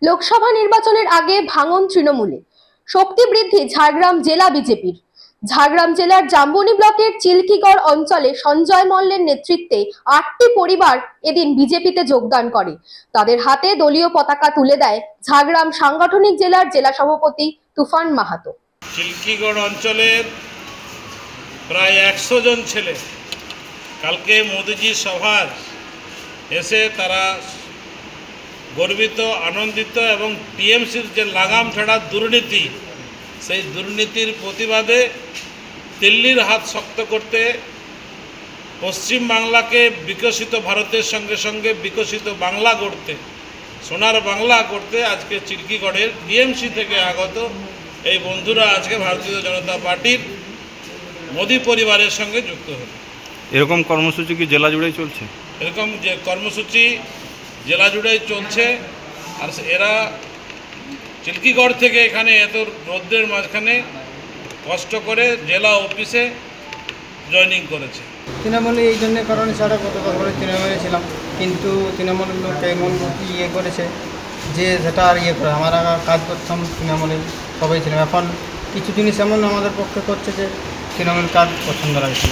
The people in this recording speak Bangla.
লোকসভা নির্বাচনের আগে ভাঙন তৃণমূলে, শক্তি বৃদ্ধি ঝাড়গ্রাম জেলা বিজেপির। ঝাড়গ্রাম জেলার জাম্বনি ব্লকের চিল্কিগড় অঞ্চলে সঞ্জয় মল্লের নেতৃত্বে 8টি পরিবার এদিন বিজেপিতে যোগদান করে। তাদের হাতে দলীয় পতাকা তুলে দেয় ঝাড়গ্রাম সাংগঠনিক জেলার জেলা সভাপতি তুফান মাহাতো। চিল্কিগড় অঞ্চলের প্রায় 100 জন ছেলে কালকে মোদিজি সভায় এসে তারা গর্বিত, আনন্দিত এবং টিএমসির যে লাগাম ছাড়া দুর্নীতি, সেই দুর্নীতির প্রতিবাদে দিল্লির হাত শক্ত করতে, পশ্চিম বাংলাকে বিকশিত ভারতের সঙ্গে সঙ্গে বিকশিত বাংলা গড়তে, সোনার বাংলা করতে আজকে চিল্কিগড়ের টিএমসি থেকে আগত এই বন্ধুরা আজকে ভারতীয় জনতা পার্টির মোদি পরিবারের সঙ্গে যুক্ত হল। এরকম কর্মসূচি কি জেলা জুড়েই চলছে? এরকম যে কর্মসূচি জেলা জুড়েই চলছে। আর এরা চিল্কিগড় থেকে এখানে এত রোদ্রের মাঝখানে কষ্ট করে জেলা অফিসে জয়েনিং করেছে। তৃণমূলে এই জন্য কারণ ছাড়া গত বছরে তৃণমূলে ছিলাম, কিন্তু তৃণমূলের লোক এমন ইয়ে করেছে যে সেটা আর ইয়ে করে আমরা কাজ করতাম তৃণমূলে সবাই ছিলাম। এখন কিছু জিনিস এমন আমাদের পক্ষে করছে যে তৃণমূল কাজ পছন্দ লাগছে।